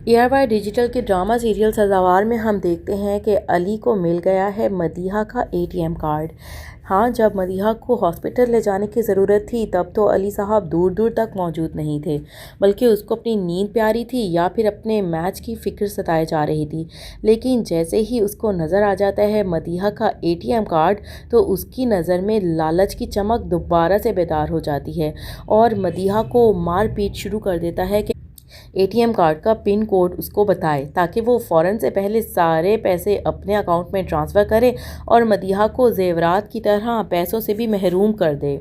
ARY digital کے drama serial سزاوار میں ہم دیکھتے ہیں کہ علی کو مل گیا ہے مدیحہ کا ATM کارڈ۔ ہاں، جب مدیحہ کو ہاسپٹل لے جانے کی ضرورت تھی تب تو علی صاحب دور دور تک موجود نہیں تھے، بلکہ اس کو اپنی نیند پیاری تھی یا پھر اپنے میچ کی فکر ستائے جا رہی تھی۔ لیکن جیسے ہی اس کو نظر آ جاتا ہے مدیحہ کا ATM کارڈ تو اس کی نظر میں لالچ کی چمک دوبارہ سے بیدار ہو جاتی ہے اور مدیحہ کو مار پیٹ شروع کر دیتا ہے کہ ATM کارڈ کا پن کوڈ اس کو بتائے تاکہ وہ فوراً سے پہلے سارے پیسے اپنے اکاؤنٹ میں ٹرانسفر کرے اور مدیحہ کو زیورات کی طرح پیسوں سے بھی محروم کر دے۔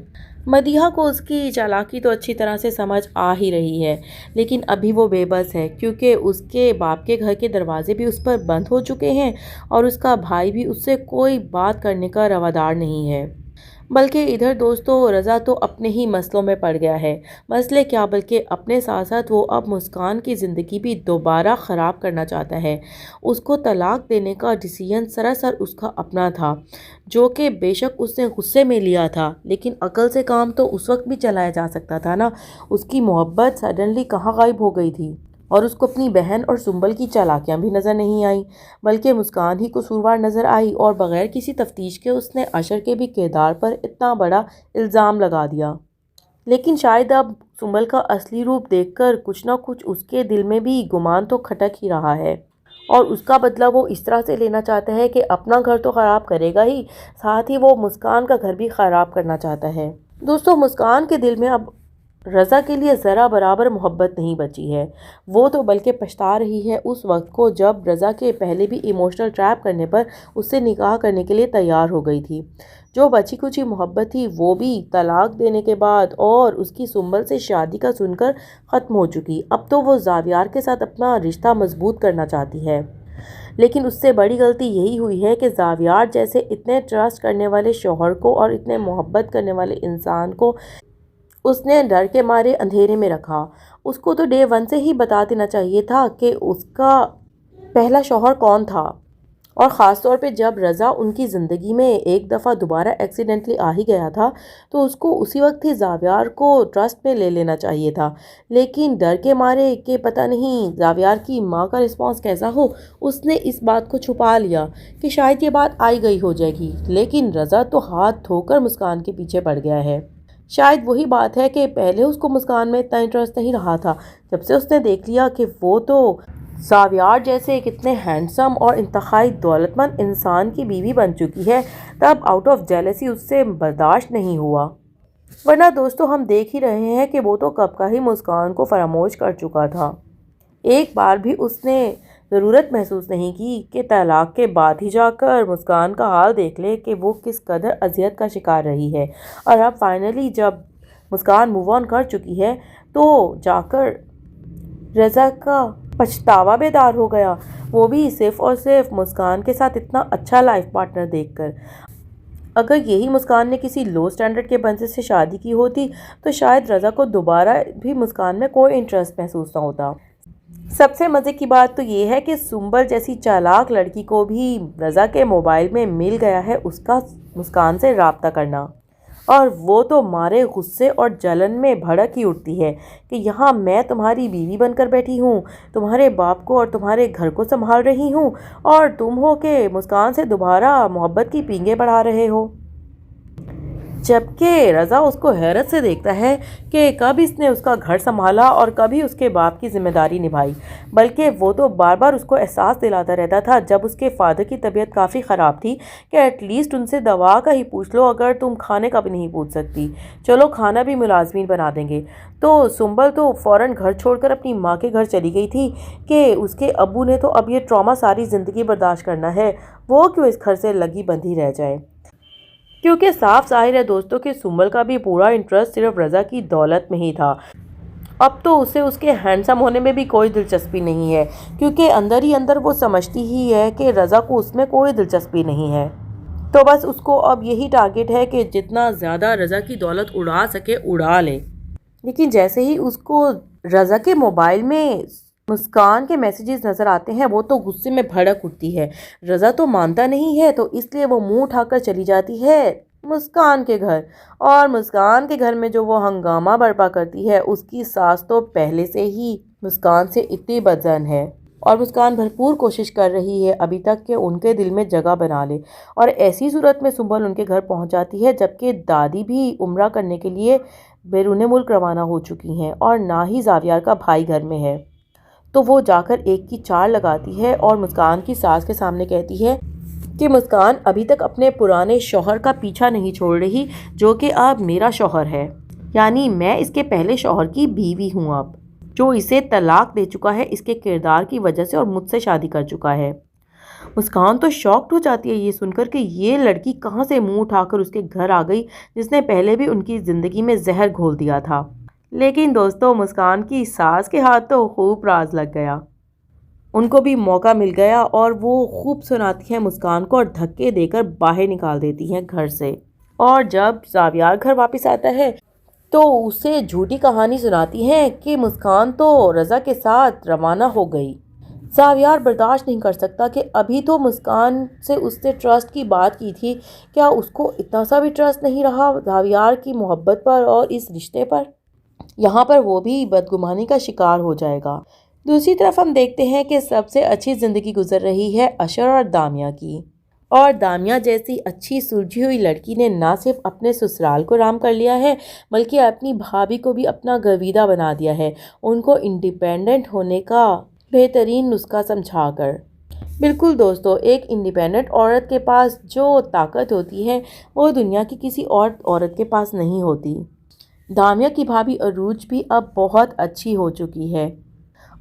مدیحہ کو اس کی چالاکی تو اچھی طرح سے سمجھ آ ہی رہی ہے، لیکن ابھی وہ بے بس ہے کیونکہ اس کے باپ کے گھر کے دروازے بھی اس پر بند ہو چکے ہیں اور اس کا بھائی بھی اس سے کوئی بات کرنے کا روادار نہیں ہے۔ بلکہ ادھر دوستو رضا تو اپنے ہی مسئلوں میں پڑ گیا ہے۔ مسئلے کیا بلکہ اپنے ساتھ ساتھ وہ اب مسکان کی زندگی بھی دوبارہ خراب کرنا چاہتا ہے۔ اس کو طلاق دینے کا ڈیسیژن سراسر اس کا اپنا تھا، جو کہ بے شک اس نے غصے میں لیا تھا، لیکن عقل سے کام تو اس وقت بھی چلایا جا سکتا تھا نا۔ اس کی محبت سڈنلی کہاں غائب ہو گئی تھی اور اس کو اپنی بہن اور سنبل کی چالاکیاں بھی نظر نہیں آئیں، بلکہ مسکان ہی قصوروار نظر آئی اور بغیر کسی تفتیش کے اس نے اشر کے بھی کردار پر اتنا بڑا الزام لگا دیا۔ لیکن شاید اب سنبل کا اصلی روپ دیکھ کر کچھ نہ کچھ اس کے دل میں بھی گمان تو کھٹک ہی رہا ہے اور اس کا بدلہ وہ اس طرح سے لینا چاہتا ہے کہ اپنا گھر تو خراب کرے گا ہی، ساتھ ہی وہ مسکان کا گھر بھی خراب کرنا چاہتا ہے۔ دوستو مسکان کے دل میں اب رضا کے لیے ذرا برابر محبت نہیں بچی ہے، وہ تو بلکہ پچھتا رہی ہے اس وقت کو جب رضا کے پہلے بھی ایموشنل ٹریپ کرنے پر اس سے نکاح کرنے کے لیے تیار ہو گئی تھی۔ جو بچی کچی محبت تھی وہ بھی طلاق دینے کے بعد اور اس کی سنبل سے شادی کا سن کر ختم ہو چکی۔ اب تو وہ زاویار کے ساتھ اپنا رشتہ مضبوط کرنا چاہتی ہے، لیکن اس سے بڑی غلطی یہی ہوئی ہے کہ زاویار جیسے اتنے ٹرسٹ کرنے والے شوہر کو اور اتنے محبت کرنے والے انسان کو اس نے ڈر کے مارے اندھیرے میں رکھا۔ اس کو تو ڈے ون سے ہی بتا دینا چاہیے تھا کہ اس کا پہلا شوہر کون تھا، اور خاص طور پہ جب رضا ان کی زندگی میں ایک دفعہ دوبارہ ایکسیڈنٹلی آ ہی گیا تھا تو اس کو اسی وقت ہی زاویار کو ٹرسٹ میں لے لینا چاہیے تھا۔ لیکن ڈر کے مارے کہ پتہ نہیں زاویار کی ماں کا رسپانس کیسا ہو، اس نے اس بات کو چھپا لیا کہ شاید یہ بات آئی گئی ہو جائے گی۔ لیکن رضا تو ہاتھ دھو کر مسکان کے پیچھے پڑ گیا ہے۔ شاید وہی بات ہے کہ پہلے اس کو مسکان میں اتنا انٹرسٹ نہیں رہا تھا، جب سے اس نے دیکھ لیا کہ وہ تو زاویار جیسے ایک اتنے ہینڈسم اور انتہائی دولت مند انسان کی بیوی بن چکی ہے، تب آؤٹ آف جیلسی اس سے برداشت نہیں ہوا۔ ورنہ دوستو ہم دیکھ ہی رہے ہیں کہ وہ تو کب کا ہی مسکان کو فراموش کر چکا تھا۔ ایک بار بھی اس نے ضرورت محسوس نہیں کی کہ طلاق کے بعد ہی جا کر مسکان کا حال دیکھ لے کہ وہ کس قدر اذیت کا شکار رہی ہے، اور اب فائنلی جب مسکان موو آن کر چکی ہے تو جا کر رضا کا پچھتاوا بیدار ہو گیا، وہ بھی صرف اور صرف مسکان کے ساتھ اتنا اچھا لائف پارٹنر دیکھ کر۔ اگر یہی مسکان نے کسی لو سٹینڈرڈ کے بندے سے شادی کی ہوتی تو شاید رضا کو دوبارہ بھی مسکان میں کوئی انٹرسٹ محسوس نہ ہوتا۔ سب سے مزے کی بات تو یہ ہے کہ سنبل جیسی چالاک لڑکی کو بھی رضا کے موبائل میں مل گیا ہے اس کا مسکان سے رابطہ کرنا، اور وہ تو مارے غصے اور جلن میں بھڑک ہی اٹھتی ہے کہ یہاں میں تمہاری بیوی بن کر بیٹھی ہوں، تمہارے باپ کو اور تمہارے گھر کو سنبھال رہی ہوں، اور تم ہو کہ مسکان سے دوبارہ محبت کی پینگیں بڑھا رہے ہو۔ جبکہ رضا اس کو حیرت سے دیکھتا ہے کہ کب اس نے اس کا گھر سنبھالا اور کبھی اس کے باپ کی ذمہ داری نبھائی، بلکہ وہ تو بار بار اس کو احساس دلاتا رہتا تھا جب اس کے فادر کی طبیعت کافی خراب تھی کہ ایٹ لیسٹ ان سے دوا کا ہی پوچھ لو، اگر تم کھانے کا بھی نہیں پوچھ سکتی، چلو کھانا بھی ملازمین بنا دیں گے۔ تو سنبل تو فوراً گھر چھوڑ کر اپنی ماں کے گھر چلی گئی تھی کہ اس کے ابو نے تو اب یہ ٹراما ساری زندگی برداشت کرنا ہے، وہ کیوں اس گھر سے لگی بندھی رہ جائے۔ کیونکہ صاف ظاہر ہے دوستوں کہ سنبل کا بھی پورا انٹرسٹ صرف رضا کی دولت میں ہی تھا۔ اب تو اسے اس کے ہینڈسم ہونے میں بھی کوئی دلچسپی نہیں ہے، کیونکہ اندر ہی اندر وہ سمجھتی ہی ہے کہ رضا کو اس میں کوئی دلچسپی نہیں ہے، تو بس اس کو اب یہی ٹارگٹ ہے کہ جتنا زیادہ رضا کی دولت اڑا سکے اڑا لے۔ لیکن جیسے ہی اس کو رضا کے موبائل میں مسکان کے میسیجز نظر آتے ہیں وہ تو غصے میں بھڑک اٹھتی ہے۔ رضا تو مانتا نہیں ہے تو اس لیے وہ منہ اٹھا کر چلی جاتی ہے مسکان کے گھر، اور مسکان کے گھر میں جو وہ ہنگامہ برپا کرتی ہے اس کی ساس تو پہلے سے ہی مسکان سے اتنی بدظن ہے اور مسکان بھرپور کوشش کر رہی ہے ابھی تک کہ ان کے دل میں جگہ بنا لے، اور ایسی صورت میں سنبل ان کے گھر پہنچ جاتی ہے جبکہ دادی بھی عمرہ کرنے کے لیے بیرون ملک روانہ ہو چکی ہیں اور نہ ہی زاویار کا بھائی گھر میں ہے۔ تو وہ جا کر ایک کی چار لگاتی ہے اور مسکان کی ساس کے سامنے کہتی ہے کہ مسکان ابھی تک اپنے پرانے شوہر کا پیچھا نہیں چھوڑ رہی، جو کہ اب میرا شوہر ہے، یعنی میں اس کے پہلے شوہر کی بیوی ہوں اب، جو اسے طلاق دے چکا ہے اس کے کردار کی وجہ سے اور مجھ سے شادی کر چکا ہے۔ مسکان تو شاکڈ ہو جاتی ہے یہ سن کر کہ یہ لڑکی کہاں سے منہ اٹھا کر اس کے گھر آ گئی جس نے پہلے بھی ان کی زندگی میں زہر گھول دیا تھا۔ لیکن دوستو، مسکان کی ساس کے ہاتھ تو خوب راز لگ گیا، ان کو بھی موقع مل گیا اور وہ خوب سناتی ہیں مسکان کو اور دھکے دے کر باہر نکال دیتی ہیں گھر سے۔ اور جب زاویار گھر واپس آتا ہے تو اسے جھوٹی کہانی سناتی ہیں کہ مسکان تو رضا کے ساتھ روانہ ہو گئی۔ زاویار برداشت نہیں کر سکتا کہ ابھی تو مسکان سے اس نے ٹرسٹ کی بات کی تھی، کیا اس کو اتنا سا بھی ٹرسٹ نہیں رہا زاویار کی محبت پر اور اس رشتے پر؟ یہاں پر وہ بھی بدگمانی کا شکار ہو جائے گا۔ دوسری طرف ہم دیکھتے ہیں کہ سب سے اچھی زندگی گزر رہی ہے اشر اور دامیہ کی، اور دامیہ جیسی اچھی سلجھی ہوئی لڑکی نے نہ صرف اپنے سسرال کو رام کر لیا ہے بلکہ اپنی بھابھی کو بھی اپنا گرویدہ بنا دیا ہے، ان کو انڈیپینڈنٹ ہونے کا بہترین نسخہ سمجھا کر۔ بالکل دوستو، ایک انڈیپینڈنٹ عورت کے پاس جو طاقت ہوتی ہے وہ دنیا کی کسی اور عورت کے پاس نہیں ہوتی۔ دامیہ کی بھابھی عروج بھی اب بہت اچھی ہو چکی ہے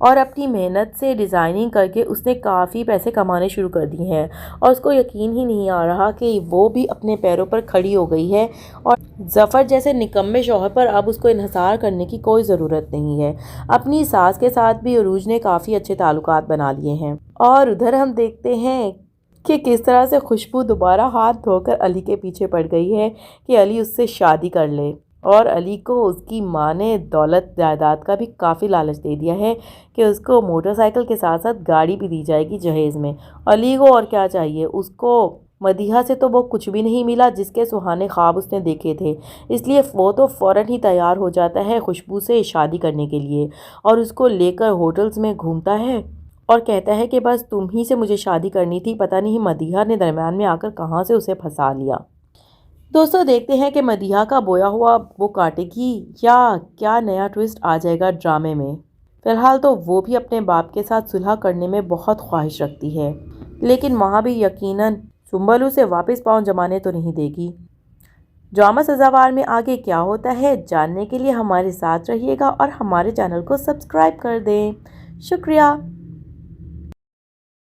اور اپنی محنت سے ڈیزائننگ کر کے اس نے کافی پیسے کمانے شروع کر دی ہیں، اور اس کو یقین ہی نہیں آ رہا کہ وہ بھی اپنے پیروں پر کھڑی ہو گئی ہے اور ظفر جیسے نکمے شوہر پر اب اس کو انحصار کرنے کی کوئی ضرورت نہیں ہے۔ اپنی ساس کے ساتھ بھی عروج نے کافی اچھے تعلقات بنا لیے ہیں، اور ادھر ہم دیکھتے ہیں کہ کس طرح سے خوشبو دوبارہ ہاتھ دھو کر علی کے پیچھے پڑ گئی ہے کہ علی اس سے شادی کر لے، اور علی کو اس کی ماں نے دولت جائیداد کا بھی کافی لالچ دے دیا ہے کہ اس کو موٹر سائیکل کے ساتھ ساتھ گاڑی بھی دی جائے گی جہیز میں۔ علی کو اور کیا چاہیے، اس کو مدیحہ سے تو وہ کچھ بھی نہیں ملا جس کے سہانے خواب اس نے دیکھے تھے، اس لیے وہ تو فوراً ہی تیار ہو جاتا ہے خوشبو سے شادی کرنے کے لیے اور اس کو لے کر ہوٹلز میں گھومتا ہے اور کہتا ہے کہ بس تم ہی سے مجھے شادی کرنی تھی، پتہ نہیں مدیحہ نے درمیان میں آ کر کہاں سے اسے پھنسا لیا۔ دوستو، دیکھتے ہیں کہ مدیحہ کا بویا ہوا وہ کاٹے گی یا کیا نیا ٹویسٹ آ جائے گا ڈرامے میں۔ فی الحال تو وہ بھی اپنے باپ کے ساتھ صلح کرنے میں بہت خواہش رکھتی ہے، لیکن وہاں بھی یقیناً سنبل اسے واپس پاؤں جمانے تو نہیں دے گی۔ ڈرامہ سزاوار میں آگے کیا ہوتا ہے جاننے کے لیے ہمارے ساتھ رہیے گا اور ہمارے چینل کو سبسکرائب کر دیں۔ شکریہ۔